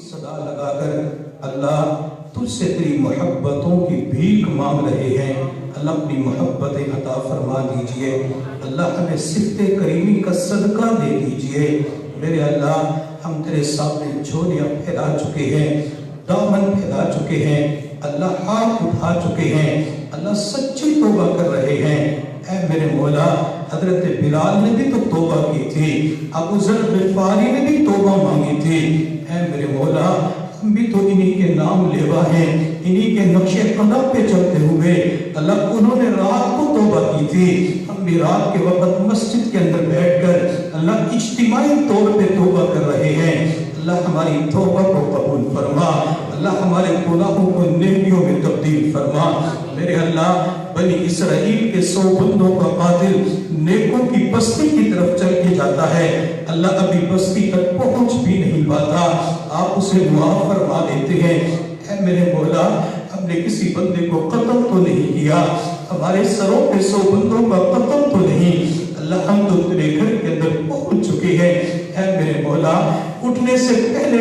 صدا لگا کر اللہ تجھ سے تیری محبتوں کی بھیک مانگ رہے ہیں۔ اللہ اپنی محبت عطا فرما دیجئے، اللہ ہمیں صفت کریمی کا صدقہ دے دیجئے۔ میرے اللہ ہم تیرے سامنے جھولیاں پھیلا چکے ہیں، دامن پھیلا چکے ہیں، اللہ ہاتھ اٹھا چکے ہیں، اللہ سچی توبہ کر رہے ہیں۔ اے میرے مولا، حضرت بلال نے بھی تو توبہ کی تھی، ابو ذر غفاری نے بھی توبہ مانگی تھی۔ اے میرے مولا، ہم بھی تو انہی کے نام لیوا ہیں، انہی کے نقش قدم پہ چلتے ہوئے اللہ انہوں نے رات کو توبہ کی تھی، ہم بھی رات کے وقت مسجد کے اندر بیٹھ کر اللہ اجتماعی طور پہ توبہ کر رہے ہیں۔ اللہ ہماری توبہ کو قبول فرما، اللہ ہمارے گناہوں کو نیکیوں میں تبدیل فرما۔ میرے اللہ، بنی اسرائیل کے 100 بندوں کا قاتل نیکوں کی بستی کی طرف چل کے جاتا ہے، اللہ ابھی بستی تک پہنچ بھی نہیں پاتا، آپ اسے معاف فرما دیتے ہیں۔ اے میرے مولا، ہم نے کسی بندے کو قتل تو نہیں کیا، ہمارے سروں پہ 100 بندوں کا قتل تو نہیں، اللہ ہم تو تیرے گھر کے اندر پہنچ چکے ہیں۔ اے میرے مولا، اٹھنے سے پہلے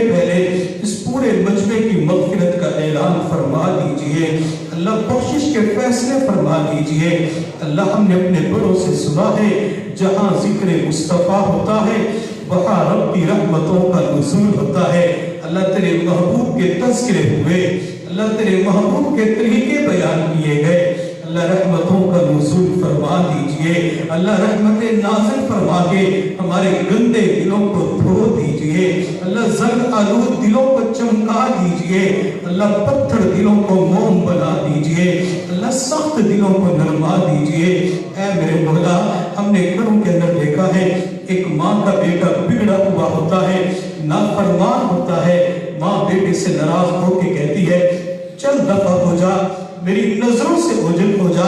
اس پورے مجمع کی مغفرت کا اعلان فرما دیجئے، اللہ بخشش کے فیصلے فرما دیجئے۔ اللہ ہم نے اپنے بڑوں سے سنا ہے، جہاں ذکر مصطفیٰ ہوتا ہے وہاں رب کی رحمتوں کا نزول ہوتا ہے۔ اللہ تیرے محبوب کے تذکرے ہوئے، اللہ تیرے محبوب کے طریقے بیان کیے گئے، اللہ رحمتوں کا نزول فرما دیجئے، اللہ رحمت نازل فرما کے ہمارے گندے دلوں کو دھو دیجئے، اللہ زنگ آلود دلوں کو چمکا دیجئے، اللہ پتھر دلوں کو موم بنا دیجئے، اللہ سخت دلوں کو نرما دیجئے۔ اے میرے مولا، ہم نے گھروں کے اندر دیکھا ہے، ایک ماں کا بیٹا بگڑا ہوا ہوتا ہے، نافرمان ہوتا ہے، ماں بیٹے سے ناراض ہو کے کہتی ہے چل دفع ہو جا، میری نظروں سے اوجھل ہو جا،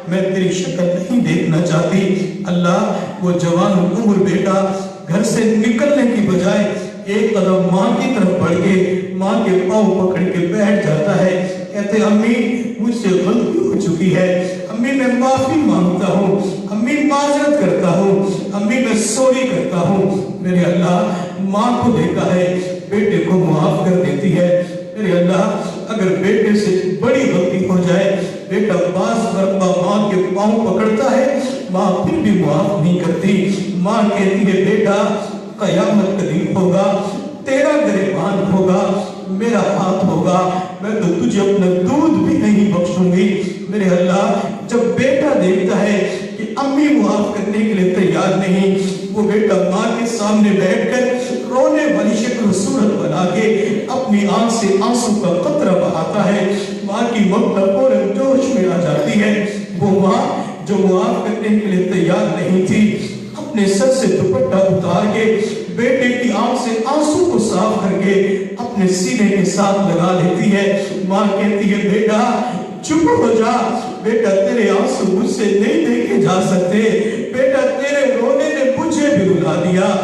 میں تیری شکل نہیں دیکھنا چاہتی۔ اللہ وہ جوان عمر بیٹا گھر سے نکلنے کی بجائے ایک قدم ماں کی طرف بڑھ کے ماں کے پاؤں پکڑ کے بیٹھ جاتا ہے، کہتے امی مجھ سے غلطی ہو چکی ہے، امی میں معافی مانگتا ہوں، امی معذرت کرتا ہوں، امی میں سوری کرتا ہوں۔ میرے اللہ، ماں کو دیکھا ہے بیٹے کو معاف کر دیتی ہے۔ میرے اللہ، اگر بیٹے سے بڑی غلطی ہو جائے، بیٹا باز مرتبہ ماں کے پاؤں پکڑتا ہے، ماں پھر بھی معاف نہیں کرتی۔ ماں کہتی ہے بیٹا قیامت کا دن ہوگا، تیرا گریبان ہوگا، میرا ہاتھ ہوگا، میں تو تجھے اپنا دودھ بھی نہیں بخشوں گی۔ میرے اللہ، جب بیٹا دیکھتا ہے کہ امی معاف کرنے کے لیے تیار نہیں، وہ بیٹا ماں کے سامنے بیٹھ کر رونے والی شکل صورت بنا کے اپنی آنکھ سے آنسو کا قطرہ بہاتا ہے، ماں کی محبت فوراً جوش میں آ جاتی ہے۔ وہ ماں جو معاف کرنے کے لیے تیار نہیں تھی، اپنے سر سے دوپٹہ اتار کے بیٹے کی آنکھ سے آنسو کو صاف کر کے اپنے سینے کے ساتھ لگا لیتی ہے۔ ماں کہتی ہے بیٹا چپ ہو جا، بیٹا تیرے آنسو مجھ سے نہیں دیکھے جا سکتے، بیٹا تیرے رونے نے مجھے بھی رلا دیا۔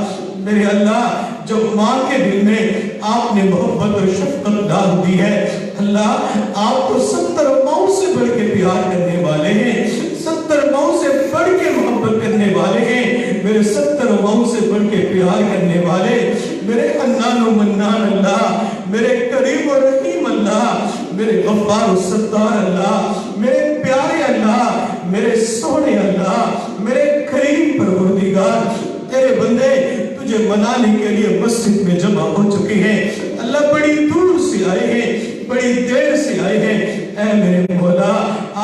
میرے اللہ، جب ماں کے دل میں آپ نے محبت اور شفقت ڈال دی ہے، اللہ آپ تو 70 ماؤں سے بڑھ کے پیار کرنے والے ہیں، 70 ماؤں سے بڑھ کے محبت کرنے والے ہیں، میرے 70 ماؤں سے بڑھ کے پیار کرنے والے، میرے حنان و منان اللہ، میرے کریم و رحیم اللہ، میرے غفار و ستار اللہ، میرے پیارے اللہ، میرے سونے اللہ، میرے کریم پروردگار، تیرے بندے تجھے منانے کے لیے مسجد میں جمع ہو چکے ہیں، اللہ بڑی دور سے آئے ہیں، بڑی دیر سے آئے ہیں۔ اے میرے مولا،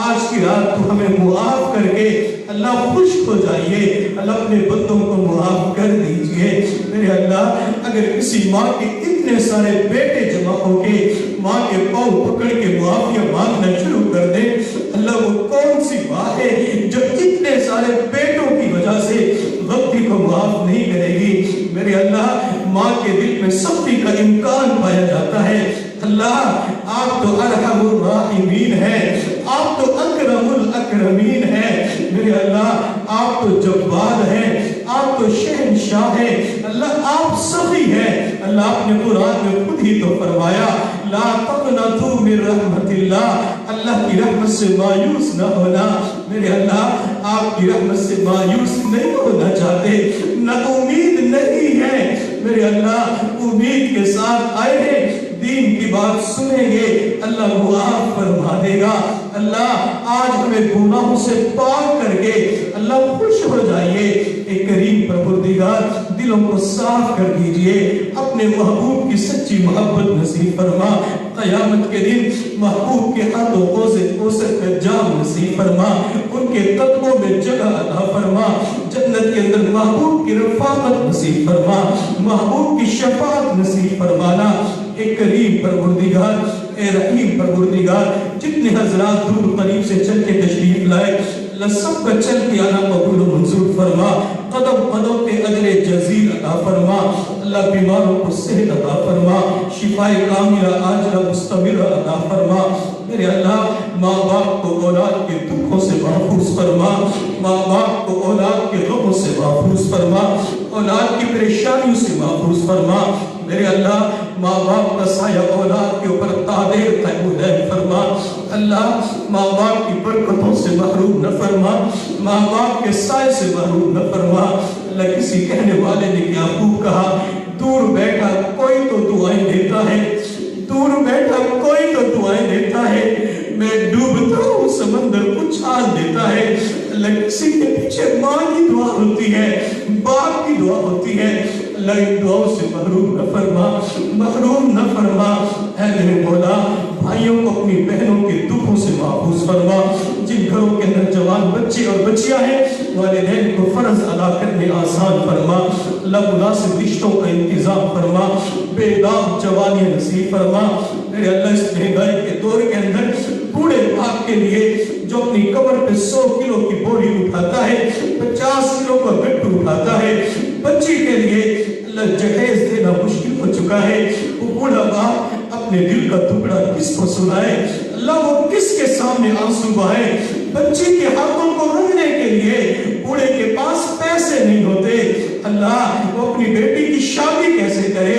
آج کی رات تو ہمیں معاف کر کے اللہ خوش ہو جائیے، اللہ اپنے بندوں کو معاف کر دیجئے۔ میرے اللہ، اگر کسی ماں کے اتنے سارے بیٹے جمع ہو کے ماں کے پاؤں پکڑ کے معافیاں مانگنا شروع کر دیں، اللہ وہ کون سی ماں ہے جو اتنے سارے بیٹوں کی وجہ سے غلطی کو معاف نہیں کرے گی؟ میرے اللہ، ماں کے دل میں سختی کا امکان پایا جاتا ہے، اللہ آپ تو ارحم الراحمین ہیں، آپ تو اکرم الاکرمین ہیں، میرے اللہ آپ تو جبار ہیں، آپ تو شہنشاہ ہیں، اللہ آپ سخی ہیں۔ اللہ آپ نے قرآن میں خود ہی تو فرمایا لا تقنطوا من رحمت اللہ، اللہ کی رحمت سے مایوس نہ ہونا۔ میرے اللہ آپ کی رحمت سے مایوس نہیں ہونا چاہتے، نہ امید نہیں ہے، میرے میرے اللہ امید کے ساتھ آئے ہیں، دین کی بات سنیں گے، اللہ معاف فرما دے گا۔ اللہ آج ہمیں گناہوں سے پاک کر کے اللہ خوش ہو جائیے۔ اے کریم پروردگار دلوں کو صاف کر دیجئے، اپنے محبوب کی سچی محبت نصیب فرما، قیامت کے دن محبوب کے ہاتھوں کوثر کا جام نصیب فرما، ان کے قدموں میں جگہ عطا فرما، جنت کے اندر محبوب کی رفاقت نصیب فرما، محبوب کی شفاعت نصیب فرمانا۔ اے کریم پروردگار، اے رحیم پروردگار، جتنے حضرات دور قریب سے چل کے تشریف لائے، اللہ سب کا چل کے آنا قبول و منظور فرما، قدم قدم پہ اجر جزیل عطا فرما، اللہ بیماروں کو صحت عطا فرما، شفائے کاملہ عاجلہ مستمرہ عطا فرما۔ میرے اللہ ماں باپ کو اولاد کے دکھوں سے محفوظ فرما، ماں باپ کو اولاد کے غموں سے محفوظ فرما، اولاد کی پریشانیوں سے محفوظ فرما۔ میرے اللہ ماں باپ کا سایہ اولاد کے اوپر قادر قیمود فرما، اللہ ماں باپ کی برکتوں سے محروم نہ فرما، ماں باپ کے سائے سے محروم نہ فرما۔ اللہ کسی کہنے والے نے کیا خوب کہا، دور بیٹھا کوئی تو دعائیں دیتا ہے، دور بیٹھا کوئی تو دعائیں دیتا ہے، میں ڈوبتا ہوں سمندر اچھال دیتا ہے۔ اللہ کسی کے پیچھے ماں کی دعا ہوتی ہے، باپ کی دعا ہوتی ہے، اللہ ان دعاؤں سے محروم نہ فرما، محروم نہ فرما۔ اے میرے مولا بھائیوں کو اپنی بہنوں کے دکھوں سے محفوظ فرما، جن گھروں کے اندر جوان بچے اور بچیاں ہیں والدین کو فرض ادا کرنے آسان فرما، اللہ مناسب رشتوں کا انتظام فرما، بے داغ جوانی نصیب فرما۔ میرے اللہ اس مہنگائی کے دور کے اندر بوڑھے باپ کے لیے جو اپنی کمر پہ 100 کلو کی بوری اٹھاتا ہے، 50 کلو کا گٹھو اٹھاتا ہے، بچی کے لیے اللہ جہیز دینا مشکل ہو چکا ہے، وہ بوڑھا باپ اپنے دل کا ٹکڑا کس کو سنائے؟ اللہ وہ کس کے سامنے آنسو بہائے؟ بچی کے ہاتھوں کو رنگنے کے لیے بوڑھے کے پاس پیسے نہیں ہوتے، اللہ وہ اپنی بیٹی کی شادی کیسے کرے؟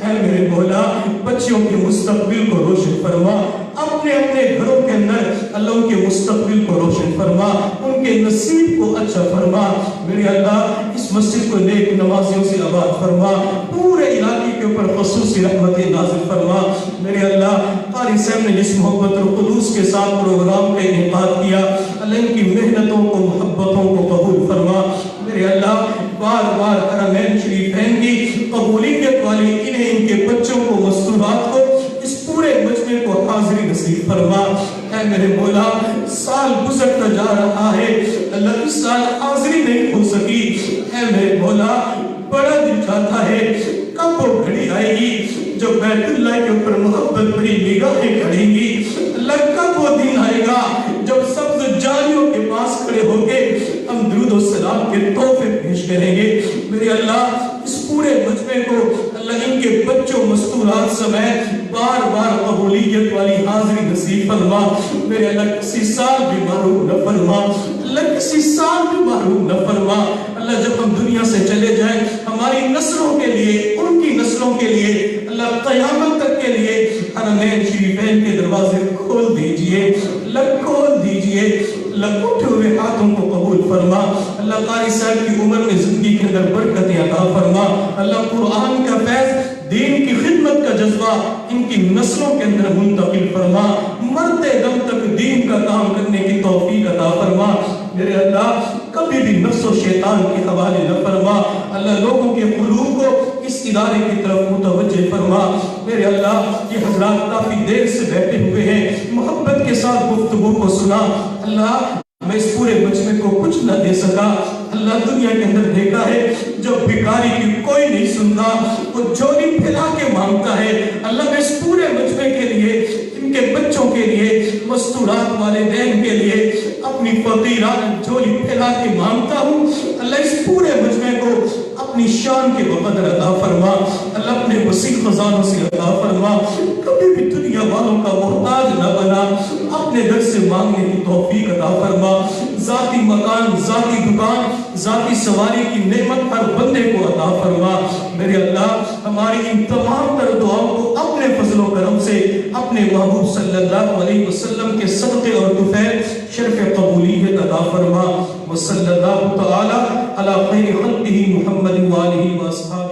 اے میرے مولا بچیوں کے مستقبل کو روشن فرما، اپنے اپنے گھروں کے اندر اللہ ان کے مستقبل کو روشن فرما، ان کے نصیب کو اچھا فرما۔ میرے اللہ اس مسجد کو نیک نمازیوں سے آباد فرما، پورے علاقے کے اوپر خصوصی رحمت نازل فرما۔ میرے اللہ قاری صاحب نے جس محبت اور خلوص کے ساتھ پروگرام کا انعقاد کیا، اللہ ان کی محنتوں کو محبتوں کو قبول فرما۔ میرے اللہ بار بار حرمین شریفین کی قبولیت والی انہیں ان کے بچوں کو مستورات کو اس پورے مجمع کو حاضری نصیب فرما۔ اے میرے مولا سال گزرتا جا رہا ہے، اللہ اس سال حاضری نہیں ہو سکی، اے میرے مولا بڑا دل چاہتا ہے کب وہ گھڑی آئے گی جب بیت اللہ کے اوپر محبت بھری نگاہیں کھڑیں گی، اللہ کب وہ دن آئے گا جب سبز جالیوں کے پاس کھڑے ہو کے ہم درود و سلام کے تحفے پیش کریں گے۔ میرے اللہ اس پورے مجمع کو اللہ ان کے بچوں مستورات سمیت بار بار قبولیت والی حاضری نصیب فرما۔ میرے اللہ کسی سال بھی محروم نہ فرما، اللہ کسی سال بھی محروم نہ فرما۔ اللہ جب ہم دنیا سے چلے جائیں ہماری نسلوں کے لیے، ان کی نسلوں کے لیے، اللہ قیامت تک کے لیے حرمین شریفین کے دروازے کھول دیجئے، اللہ کھول دیجئے، اللہ اٹھے ہوئے ہاتھوں کو قبول فرما۔ اللہ قاری صاحب کی عمر میں زندگی کے اندر برکتیں عطا فرما، اللہ قرآن کا فیض، دین کی خدمت کا جذبہ ان کی نسلوں کے اندر منتقل فرما، مرتے دم تک دین کا کام کرنے کی توفیق عطا فرما۔ میرے اللہ کبھی بھی نفس و شیطان کے حوالے نہ فرما، اللہ لوگوں کے قلوب کو اس ادارے کی طرف متوجہ فرما۔ میرے اللہ یہ حضرات کافی دیر سے بیٹھے ہوئے ہیں، محبت کے ساتھ گفتگو کو سنا، اللہ میں اس پورے مجمع کو کچھ نہ دے سکا، اللہ دنیا کے اندر دیکھا ہے جب بھکاری کی کوئی نہیں سنتا وہ جھولی پھیلا کے مانگتا ہے، اللہ میں اس پورے مجمع کے لیے، ان کے بچوں کے لیے، مستورات والدین کے لیے اپنی فقیرانہ جھولی پھیلا کے مانگتا ہوں، اللہ اس پورے مجمع کو اپنی شان کے بقدر عطا فرما، اللہ اپنے وسیع خزانوں سے عطا فرما، کبھی بھی دنیا والوں کا محتاج نہ بنا، اپنے در سے مانگنے کی توفیق عطا فرما، ذاتی مکان، ذاتی دکان، ذاتی سواری کی نعمت ہر بندے کو عطا فرما۔ میرے اللہ ہماری ان تمام تر دعاؤں کو اپنے فضل و کرم سے اپنے محبوب صلی اللہ علیہ وسلم کے صدقے اور طفیل شرف قبولیت عطا فرما۔ وصلی اللہ تعالی علی خیر خلقہ محمد وآلہ وآصحابہ۔